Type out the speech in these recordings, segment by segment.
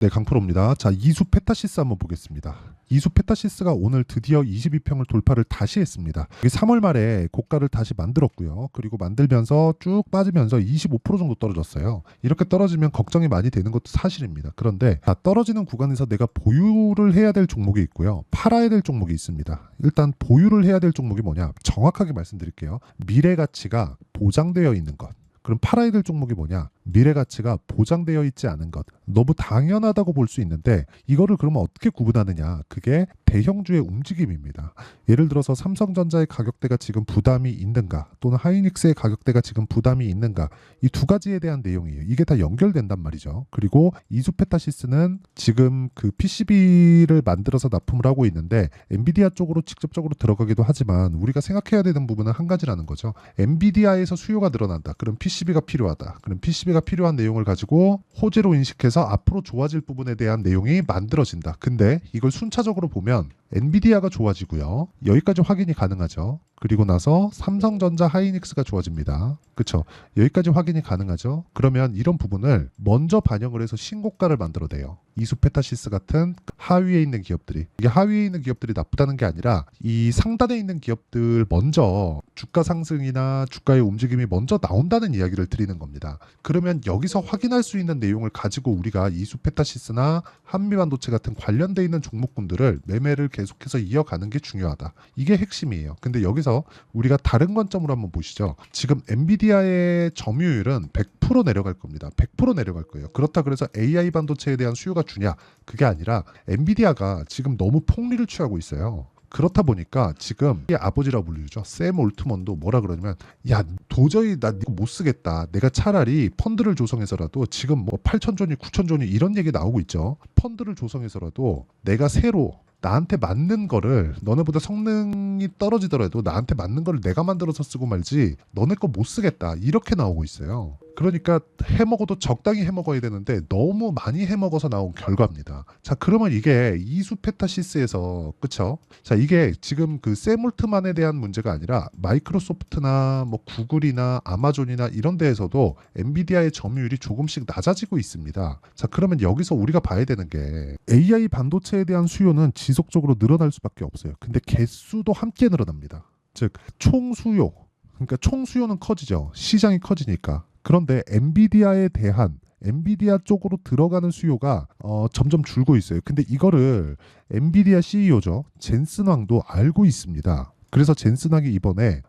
네, 강프로입니다. 자, 이수 페타시스 한번 보겠습니다. 이수 페타시스가 오늘 드디어 22평을 돌파를 다시 했습니다. 이게 3월 말에 고가를 다시 만들었고요. 그리고 만들면서 쭉 빠지면서 25% 정도 떨어졌어요. 이렇게 떨어지면 걱정이 많이 되는 것도 사실입니다. 그런데 떨어지는 구간에서 내가 보유를 해야 될 종목이 있고요. 팔아야 될 종목이 있습니다. 일단 보유를 해야 될 종목이 뭐냐? 정확하게 말씀드릴게요. 미래 가치가 보장되어 있는 것. 그럼 팔아야 될 종목이 뭐냐? 미래 가치가 보장되어 있지 않은 것. 너무 당연하다고 볼 수 있는데 이거를 그러면 어떻게 구분하느냐? 그게 대형주의 움직임입니다. 예를 들어서 삼성전자의 가격대가 지금 부담이 있는가? 또는 하이닉스의 가격대가 지금 부담이 있는가? 이 두 가지에 대한 내용이에요. 이게 다 연결된단 말이죠. 그리고 이수페타시스는 지금 그 PCB를 만들어서 납품을 하고 있는데 엔비디아 쪽으로 직접적으로 들어가기도 하지만 우리가 생각해야 되는 부분은 한 가지라는 거죠. 엔비디아에서 수요가 늘어난다. 그럼 PCB가 필요하다. 그럼 PCB가 필요한 내용을 가지고 호재로 인식해서 앞으로 좋아질 부분에 대한 내용이 만들어진다. 근데 이걸 순차적으로 보면 엔비디아가 좋아지고요. 여기까지 확인이 가능하죠. 그리고 나서 삼성전자 하이닉스가 좋아집니다. 그렇죠? 여기까지 확인이 가능하죠. 그러면 이런 부분을 먼저 반영을 해서 신고가를 만들어내요. 이수페타시스 같은 하위에 있는 기업들이. 이게 하위에 있는 기업들이 나쁘다는 게 아니라 이 상단에 있는 기업들 먼저 주가 상승이나 주가의 움직임이 먼저 나온다는 이야기를 드리는 겁니다. 그러면 여기서 확인할 수 있는 내용을 가지고 우리가 이수페타시스나 한미반도체 같은 관련돼 있는 종목군들을 매매를 계속해서 이어가는 게 중요하다. 이게 핵심이에요. 근데 여기서 우리가 다른 관점으로 한번 보시죠. 지금 엔비디아의 점유율은 100% 내려갈 겁니다. 100% 내려갈 거예요. 그렇다 그래서 AI 반도체에 대한 수요가 주냐? 그게 아니라 엔비디아가 지금 너무 폭리를 취하고 있어요. 그렇다 보니까 지금 아버지라고 불리죠. 샘 올트먼도 뭐라 그러냐면 야 도저히 나 이거 못 쓰겠다. 내가 차라리 펀드를 조성해서라도 지금 뭐 8,000조니 9,000조니 이런 얘기 나오고 있죠. 펀드를 조성해서라도 내가 새로 나한테 맞는 거를 너네보다 성능이 떨어지더라도 나한테 맞는 거를 내가 만들어서 쓰고 말지 너네 거 못 쓰겠다. 이렇게 나오고 있어요. 그러니까 해먹어도 적당히 해먹어야 되는데 너무 많이 해먹어서 나온 결과입니다. 자, 그러면 이게 이수페타시스에서 그쵸? 자, 이게 지금 그 세몰트만에 대한 문제가 아니라 마이크로소프트나 뭐 구글이나 아마존이나 이런 데에서도 엔비디아의 점유율이 조금씩 낮아지고 있습니다. 자, 그러면 여기서 우리가 봐야 되는 게 AI 반도체에 대한 수요는 지속적으로 늘어날 수밖에 없어요. 근데 개수도 함께 늘어납니다. 즉 총수요. 그러니까 총수요는 커지죠. 시장이 커지니까. 그런데 엔비디아에 대한 엔비디아 쪽으로 들어가는 수요가 점점 줄고 있어요. 근데 이거를 엔비디아 CEO죠. 젠슨 왕도 알고 있습니다. 그래서 젠슨 왕이 이번에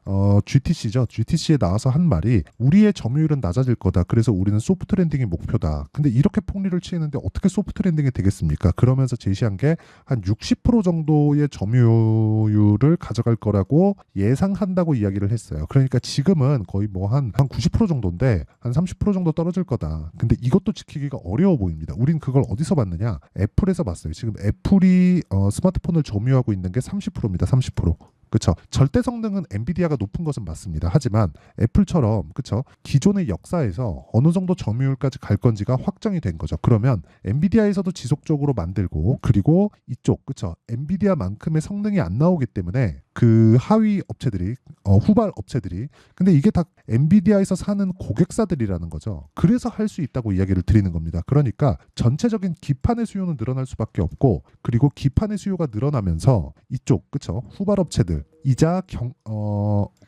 GTC죠. GTC에 나와서 한 말이 우리의 점유율은 낮아질 거다. 그래서 우리는 소프트 랜딩이 목표다. 근데 이렇게 폭리를 취했는데 어떻게 소프트 랜딩이 되겠습니까? 그러면서 제시한 게 한 60% 정도의 점유율을 가져갈 거라고 예상한다고 이야기를 했어요. 그러니까 지금은 거의 뭐 한 90% 정도인데 한 30% 정도 떨어질 거다. 근데 이것도 지키기가 어려워 보입니다. 우린 그걸 어디서 봤느냐? 애플에서 봤어요. 지금 애플이 스마트폰을 점유하고 있는 게 30%입니다. 30%. 그렇죠. 절대 성능은 엔비디아가 높은 것은 맞습니다. 하지만 애플처럼 그렇죠. 기존의 역사에서 어느 정도 점유율까지 갈 건지가 확정이 된 거죠. 그러면 엔비디아에서도 지속적으로 만들고 그리고 이쪽 그렇죠. 엔비디아만큼의 성능이 안 나오기 때문에 그 하위 업체들이 후발 업체들이 근데 이게 다 엔비디아에서 사는 고객사들이라는 거죠. 그래서 할 수 있다고 이야기를 드리는 겁니다. 그러니까 전체적인 기판의 수요는 늘어날 수밖에 없고 그리고 기판의 수요가 늘어나면서 이쪽 그쵸 후발 업체들 이자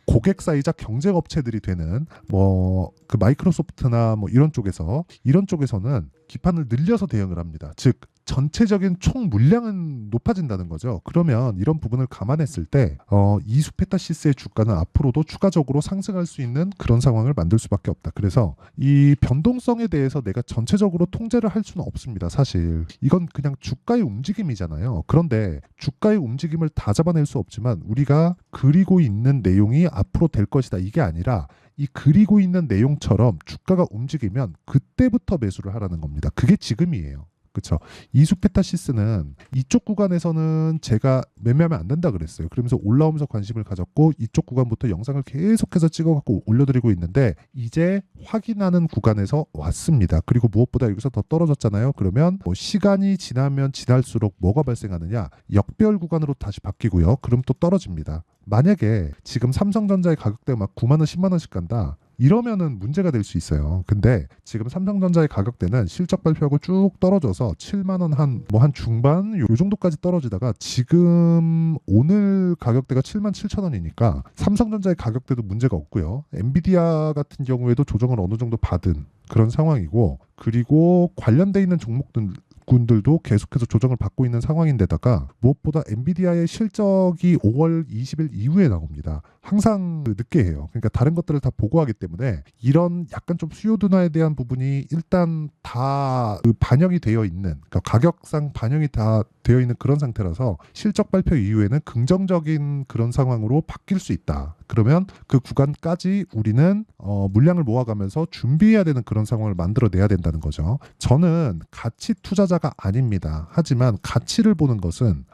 고객사이자 경쟁업체들이 되는 뭐 그 마이크로소프트나 뭐 이런 쪽에서는 기판을 늘려서 대응을 합니다. 즉 전체적인 총 물량은 높아진다는 거죠. 그러면 이런 부분을 감안했을 때 이수페타시스의 주가는 앞으로도 추가적으로 상승할 수 있는 그런 상황을 만들 수밖에 없다. 그래서 이 변동성에 대해서 내가 전체적으로 통제를 할 수는 없습니다. 사실 이건 그냥 주가의 움직임이잖아요. 그런데 주가의 움직임을 다 잡아낼 수 없지만 우리가 그리고 있는 내용이 앞으로 될 것이다. 이게 아니라 이 그리고 있는 내용처럼 주가가 움직이면 그때부터 매수를 하라는 겁니다. 그게 지금이에요. 그렇죠. 이수페타시스는 이쪽 구간에서는 제가 매매하면 안 된다 그랬어요. 그러면서 올라오면서 관심을 가졌고 이쪽 구간부터 영상을 계속해서 찍어갖고 올려드리고 있는데 이제 확인하는 구간에서 왔습니다. 그리고 무엇보다 여기서 더 떨어졌잖아요. 그러면 뭐 시간이 지나면 지날수록 뭐가 발생하느냐? 역배열 구간으로 다시 바뀌고요. 그럼 또 떨어집니다. 만약에 지금 삼성전자의 가격대가 막 9만 원, 10만 원씩 간다. 이러면은 문제가 될 수 있어요. 근데 지금 삼성전자의 가격대는 실적 발표하고 쭉 떨어져서 7만 원 한 중반 요 정도까지 떨어지다가 지금 오늘 가격대가 7만 7천 원이니까 삼성전자의 가격대도 문제가 없고요. 엔비디아 같은 경우에도 조정을 어느 정도 받은 그런 상황이고, 그리고 관련돼 있는 종목들 군들도 계속해서 조정을 받고 있는 상황인데다가 무엇보다 엔비디아의 실적이 5월 20일 이후에 나옵니다. 항상 늦게 해요. 그러니까 다른 것들을 다 보고하기 때문에 이런 약간 좀 수요 둔화에 대한 부분이 일단 다 반영이 되어 있는, 그러니까 가격상 반영이 다 되어 있는 그런 상태라서 실적 발표 이후에는 긍정적인 그런 상황으로 바뀔 수 있다. 그러면 그 구간까지 우리는 물량을 모아가면서 준비해야 되는 그런 상황을 만들어내야 된다는 거죠. 저는 가치 투자자가 아닙니다. 하지만 가치를 보는 것은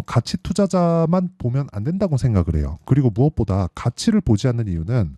가치 투자자만 보면 안 된다고 생각을 해요. 그리고 무엇보다 가치를 보지 않는 이유는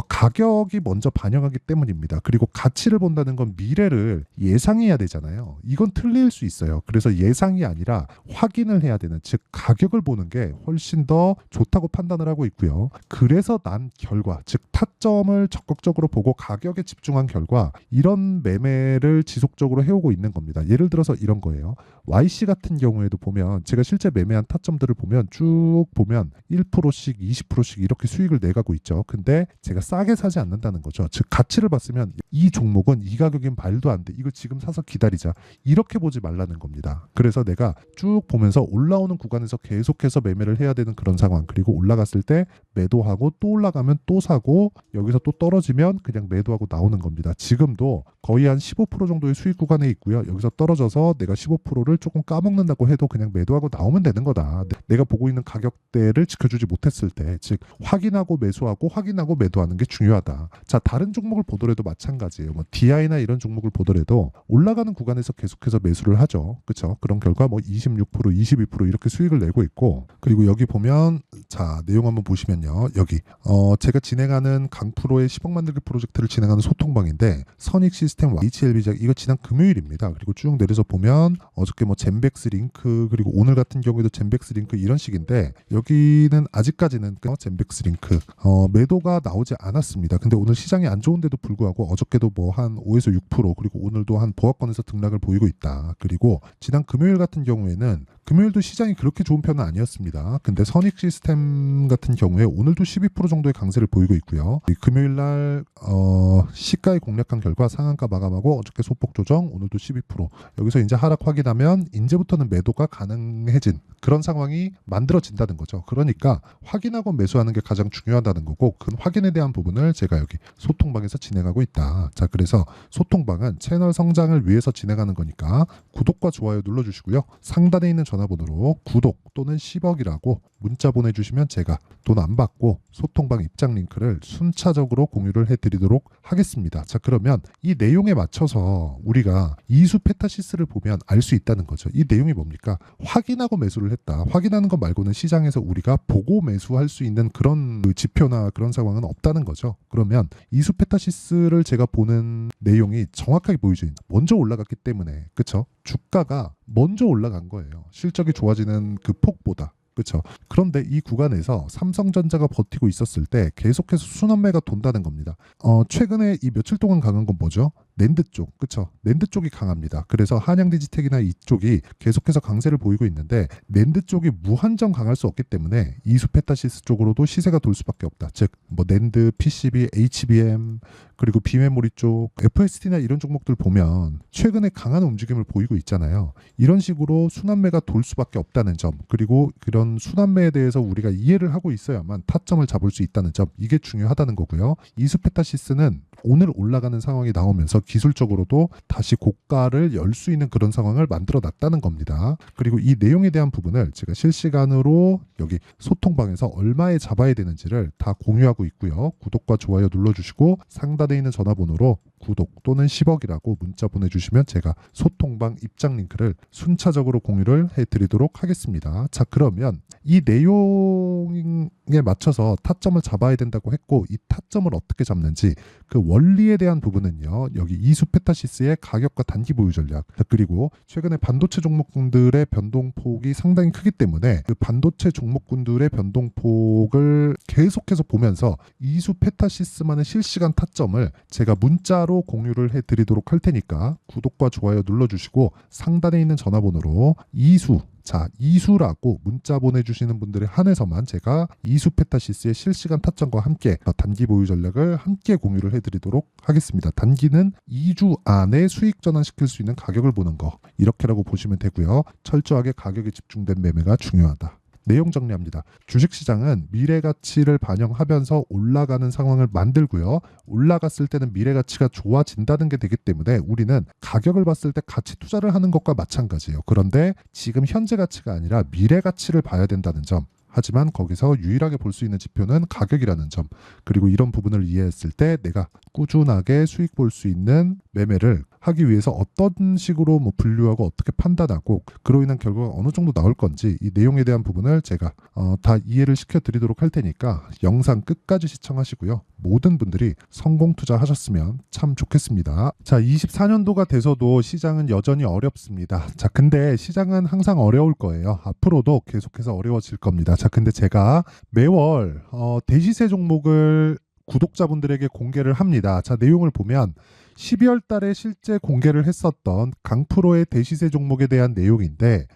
가격이 먼저 반영하기 때문입니다. 그리고 가치를 본다는 건 미래를 예상해야 되잖아요. 이건 틀릴 수 있어요. 그래서 예상이 아니라 확인을 해야 되는, 즉 가격을 보는 게 훨씬 더 좋다고 판단을 하고 있고요. 그래서 난 결과, 즉 타점을 적극적으로 보고 가격에 집중한 결과 이런 매매를 지속적으로 해오고 있는 겁니다. 예를 들어서 이런 거예요. YC 같은 경우에도 보면 제가 실제 매매한 타점들을 보면 쭉 보면 1%씩 20%씩 이렇게 수익을 내가고 있죠. 근데 제가 싸게 사지 않는다는 거죠. 즉 가치를 봤으면 이 종목은 이 가격인 말도 안 돼, 이거 지금 사서 기다리자, 이렇게 보지 말라는 겁니다. 그래서 내가 쭉 보면서 올라오는 구간에서 계속해서 매매를 해야 되는 그런 상황, 그리고 올라갔을 때 매도하고 또 올라가면 또 사고 여기서 또 떨어지면 그냥 매도하고 나오는 겁니다. 지금도 거의 한 15% 정도의 수익 구간에 있고요. 여기서 떨어져서 내가 15%를 조금 까먹는다고 해도 그냥 매도하고 나오면 되는 거다. 내가 보고 있는 가격대를 지켜주지 못했을 때, 즉 확인하고 매수하고 확인하고 매도하는 게 중요하다. 자, 다른 종목을 보더라도 마찬가지예요. 뭐 DI나 이런 종목을 보더라도 올라가는 구간에서 계속해서 매수를 하죠. 그렇죠? 그런 결과 뭐 26%, 22% 이렇게 수익을 내고 있고, 그리고 여기 보면 자, 내용 한번 보시면요. 여기 제가 진행하는 강프로의 10억 만들기 프로젝트를 진행하는 소통방인데, 선익 시스템 HLB작, 이거 지난 금요일입니다. 그리고 쭉 내려서 보면 어저께 뭐 젠백스 링크, 그리고 오늘 같은 경우에도 젠백스 링크 이런 식인데, 여기는 아직까지는 젠백스 링크 매도가 나오지 않았습니다. 근데 오늘 시장이 안 좋은데도 불구하고 어저께도 뭐 한 5에서 6%, 그리고 오늘도 한 보합권에서 등락을 보이고 있다. 그리고 지난 금요일 같은 경우에는 금요일도 시장이 그렇게 좋은 편은 아니었습니다. 근데 선익 시스템 같은 경우에 오늘도 12% 정도의 강세를 보이고 있고요. 금요일 날 시가에 공략한 결과 상한가 마감하고 어저께 소폭 조정, 오늘도 12%. 여기서 이제 하락 확인하면 이제부터는 매도가 가능해진 그런 상황이 만들어진다는 거죠. 그러니까 확인하고 매수하는 게 가장 중요하다는 거고, 그 확인에 대한 부분을 제가 여기 소통방에서 진행하고 있다. 자, 그래서 소통방은 채널 성장을 위해서 진행하는 거니까 구독과 좋아요 눌러주시고요. 상단에 있는 전화번호로 구독 또는 10억이라고 문자 보내주시면 제가 돈 안 받고 소통방 입장 링크를 순차적으로 공유를 해드리도록 하겠습니다. 자, 그러면 이 내용에 맞춰서 우리가 이수 페타시스를 보면 알 수 있다는 거죠. 이 내용이 뭡니까? 확인하고 매수를 했다. 확인하는 것 말고는 시장에서 우리가 보고 매수할 수 있는 그런 지표나 그런 상황은 없다는 거죠. 그러면 이수 페타시스를 제가 보는 내용이 정확하게 보이죠. 먼저 올라갔기 때문에, 그렇죠? 주가가 먼저 올라간 거예요. 실적이 좋아지는 그 폭보다. 그렇죠. 그런데 이 구간에서 삼성전자가 버티고 있었을 때 계속해서 순환매가 돈다는 겁니다. 최근에 이 며칠 동안 강한 건 뭐죠? 낸드 쪽, 그렇죠? 낸드 쪽이 강합니다. 그래서 한양디지텍이나 이쪽이 계속해서 강세를 보이고 있는데, 낸드 쪽이 무한정 강할 수 없기 때문에 이수페타시스 쪽으로도 시세가 돌 수밖에 없다. 즉, 뭐 낸드, PCB, HBM, 그리고 비메모리 쪽, FSD나 이런 종목들 보면 최근에 강한 움직임을 보이고 있잖아요. 이런 식으로 순환매가 돌 수밖에 없다는 점, 그리고 그런 순환매에 대해서 우리가 이해를 하고 있어야만 타점을 잡을 수 있다는 점, 이게 중요하다는 거고요. 이수페타시스는 오늘 올라가는 상황이 나오면서 기술적으로도 다시 고가를 열 수 있는 그런 상황을 만들어 놨다는 겁니다. 그리고 이 내용에 대한 부분을 제가 실시간으로 여기 소통방에서 얼마에 잡아야 되는지를 다 공유하고 있고요. 구독과 좋아요 눌러주시고 상단에 있는 전화번호로 구독 또는 10억이라고 문자 보내주시면 제가 소통방 입장 링크를 순차적으로 공유를 해드리도록 하겠습니다. 자, 그러면 이 내용에 맞춰서 타점을 잡아야 된다고 했고, 이 타점을 어떻게 잡는지 그 원리에 대한 부분은요, 여기 이수페타시스의 가격과 단기 보유 전략, 그리고 최근에 반도체 종목군들의 변동폭이 상당히 크기 때문에 그 반도체 종목군들의 변동폭을 계속해서 보면서 이수페타시스만의 실시간 타점을 제가 문자로 공유를 해드리도록 할 테니까 구독과 좋아요 눌러주시고 상단에 있는 전화번호로 이수라고 문자 보내주시는 분들에 한해서만 제가 이수페타시스의 실시간 타점과 함께 단기 보유 전략을 함께 공유를 해드리도록 하겠습니다. 단기는 2주 안에 수익 전환시킬 수 있는 가격을 보는 거, 이렇게라고 보시면 되고요. 철저하게 가격에 집중된 매매가 중요하다. 내용 정리합니다. 주식시장은 미래가치를 반영하면서 올라가는 상황을 만들고요. 올라갔을 때는 미래가치가 좋아진다는 게 되기 때문에 우리는 가격을 봤을 때 가치 투자를 하는 것과 마찬가지예요. 그런데 지금 현재 가치가 아니라 미래가치를 봐야 된다는 점. 하지만 거기서 유일하게 볼 수 있는 지표는 가격이라는 점, 그리고 이런 부분을 이해했을 때 내가 꾸준하게 수익 볼 수 있는 매매를 하기 위해서 어떤 식으로 분류하고 어떻게 판단하고 그로 인한 결과가 어느 정도 나올 건지, 이 내용에 대한 부분을 제가 다 이해를 시켜드리도록 할 테니까 영상 끝까지 시청하시고요. 모든 분들이 성공 투자하셨으면 참 좋겠습니다. 자, 24년도가 돼서도 시장은 여전히 어렵습니다. 자, 근데 시장은 항상 어려울 거예요. 앞으로도 계속해서 어려워질 겁니다. 자, 근데 제가 매월 대시세 종목을 구독자분들에게 공개를 합니다. 자, 내용을 보면 12월 달에 실제 공개를 했었던 강프로의 대시세 종목에 대한 내용인데,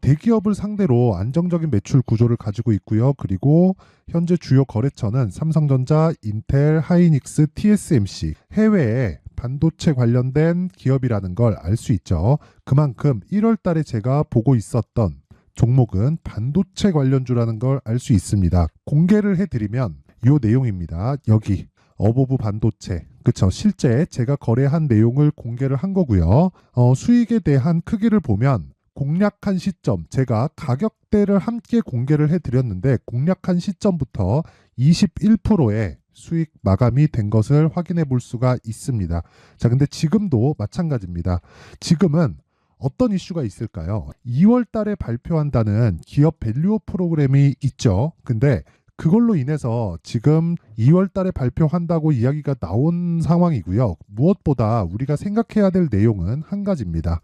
대기업을 상대로 안정적인 매출 구조를 가지고 있고요. 그리고 현재 주요 거래처는 삼성전자, 인텔, 하이닉스, TSMC, 해외에 반도체 관련된 기업이라는 걸 알 수 있죠. 그만큼 1월 달에 제가 보고 있었던 종목은 반도체 관련주라는 걸 알 수 있습니다. 공개를 해드리면 이 내용입니다. 여기 어보브 반도체, 그쵸? 실제 제가 거래한 내용을 공개를 한 거고요. 수익에 대한 크기를 보면 공략한 시점, 제가 가격대를 함께 공개를 해드렸는데 공략한 시점부터 21%의 수익 마감이 된 것을 확인해 볼 수가 있습니다. 자, 근데 지금도 마찬가지입니다. 지금은 어떤 이슈가 있을까요? 2월 달에 발표한다는 기업 밸류업 프로그램이 있죠. 근데 그걸로 인해서 지금 2월 달에 발표한다고 이야기가 나온 상황이고요. 무엇보다 우리가 생각해야 될 내용은 한 가지입니다.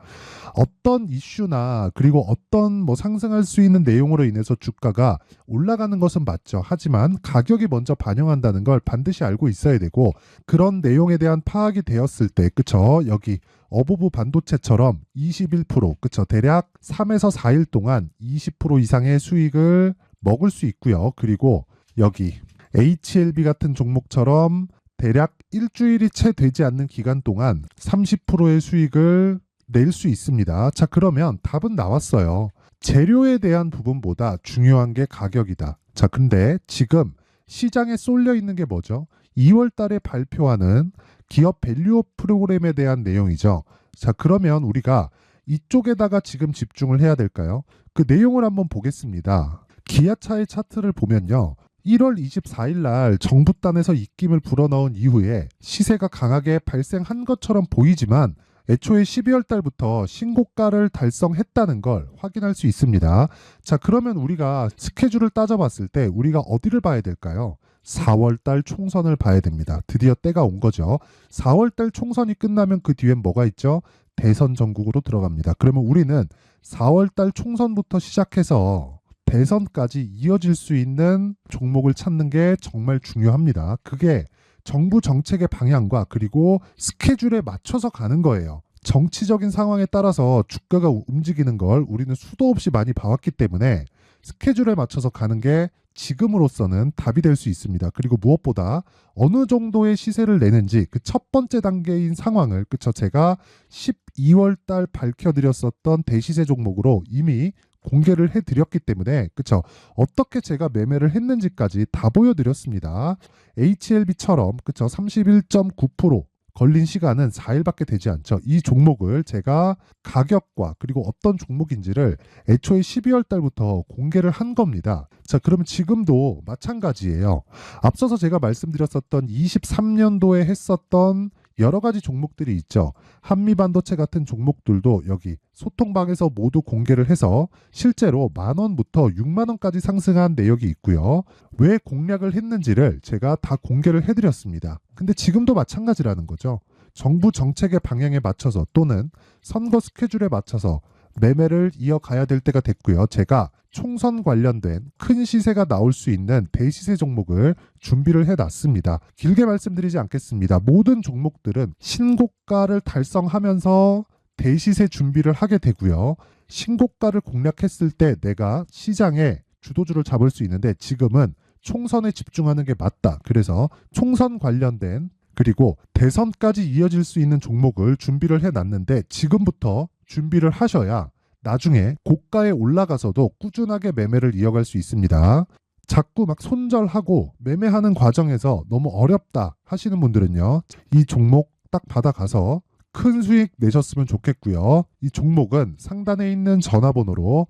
어떤 이슈나 그리고 어떤 상승할 수 있는 내용으로 인해서 주가가 올라가는 것은 맞죠. 하지만 가격이 먼저 반영한다는 걸 반드시 알고 있어야 되고, 그런 내용에 대한 파악이 되었을 때, 그쵸? 여기 어보브 반도체처럼 21%, 그쵸? 대략 3에서 4일 동안 20% 이상의 수익을 먹을 수 있고요. 그리고 여기 HLB 같은 종목처럼 대략 일주일이 채 되지 않는 기간 동안 30%의 수익을 낼 수 있습니다. 자, 그러면 답은 나왔어요. 재료에 대한 부분보다 중요한 게 가격이다. 자, 근데 지금 시장에 쏠려 있는 게 뭐죠? 2월 달에 발표하는 기업 밸류업 프로그램에 대한 내용이죠. 자, 그러면 우리가 이쪽에다가 지금 집중을 해야 될까요? 그 내용을 한번 보겠습니다. 기아차의 차트를 보면요. 1월 24일 날 정부단에서 입김을 불어넣은 이후에 시세가 강하게 발생한 것처럼 보이지만 애초에 12월 달부터 신고가를 달성했다는 걸 확인할 수 있습니다. 자, 그러면 우리가 스케줄을 따져봤을 때 우리가 어디를 봐야 될까요? 4월 달 총선을 봐야 됩니다. 드디어 때가 온 거죠. 4월 달 총선이 끝나면 그 뒤엔 뭐가 있죠? 대선 전국으로 들어갑니다. 그러면 우리는 4월 달 총선부터 시작해서 대선까지 이어질 수 있는 종목을 찾는 게 정말 중요합니다. 그게 정부 정책의 방향과 그리고 스케줄에 맞춰서 가는 거예요. 정치적인 상황에 따라서 주가가 움직이는 걸 우리는 수도 없이 많이 봐왔기 때문에 스케줄에 맞춰서 가는 게 지금으로서는 답이 될 수 있습니다. 그리고 무엇보다 어느 정도의 시세를 내는지 그 첫 번째 단계인 상황을, 그쵸? 제가 12월 달 밝혀드렸었던 대시세 종목으로 이미 공개를 해드렸기 때문에, 그쵸? 어떻게 제가 매매를 했는지까지 다 보여드렸습니다. HLB처럼, 그쵸? 31.9% 걸린 시간은 4일밖에 되지 않죠. 이 종목을 제가 가격과 그리고 어떤 종목인지를 애초에 12월 달부터 공개를 한 겁니다. 자, 그러면 지금도 마찬가지예요. 앞서서 제가 말씀드렸었던 23년도에 했었던 여러 가지 종목들이 있죠. 한미반도체 같은 종목들도 여기 소통방에서 모두 공개를 해서 실제로 10,000원부터 60,000원까지 상승한 내역이 있고요. 왜 공략을 했는지를 제가 다 공개를 해드렸습니다. 근데 지금도 마찬가지라는 거죠. 정부 정책의 방향에 맞춰서 또는 선거 스케줄에 맞춰서 매매를 이어가야 될 때가 됐고요. 제가 총선 관련된 큰 시세가 나올 수 있는 대시세 종목을 준비를 해놨습니다. 길게 말씀드리지 않겠습니다. 모든 종목들은 신고가를 달성하면서 대시세 준비를 하게 되고요. 신고가를 공략했을 때 내가 시장에 주도주를 잡을 수 있는데 지금은 총선에 집중하는 게 맞다. 그래서 총선 관련된 그리고 대선까지 이어질 수 있는 종목을 준비를 해놨는데 지금부터 준비를 하셔야 나중에 고가에 올라가서도 꾸준하게 매매를 이어갈 수 있습니다. 자꾸 막 손절하고 매매하는 과정에서 너무 어렵다 하시는 분들은요. 이 종목 딱 받아가서 큰 수익 내셨으면 좋겠고요. 이 종목은 상단에 있는 전화번호로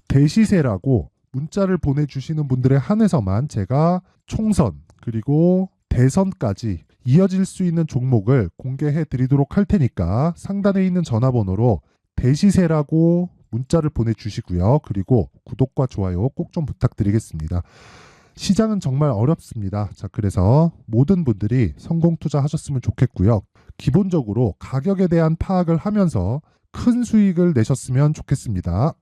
대시세라고 문자를 보내주시는 분들에 한해서만 제가 총선 그리고 대선까지 이어질 수 있는 종목을 공개해 드리도록 할 테니까 상단에 있는 전화번호로 대시세라고 문자를 보내주시고요. 그리고 구독과 좋아요 꼭 좀 부탁드리겠습니다. 시장은 정말 어렵습니다. 자, 그래서 모든 분들이 성공 투자하셨으면 좋겠고요. 기본적으로 가격에 대한 파악을 하면서 큰 수익을 내셨으면 좋겠습니다.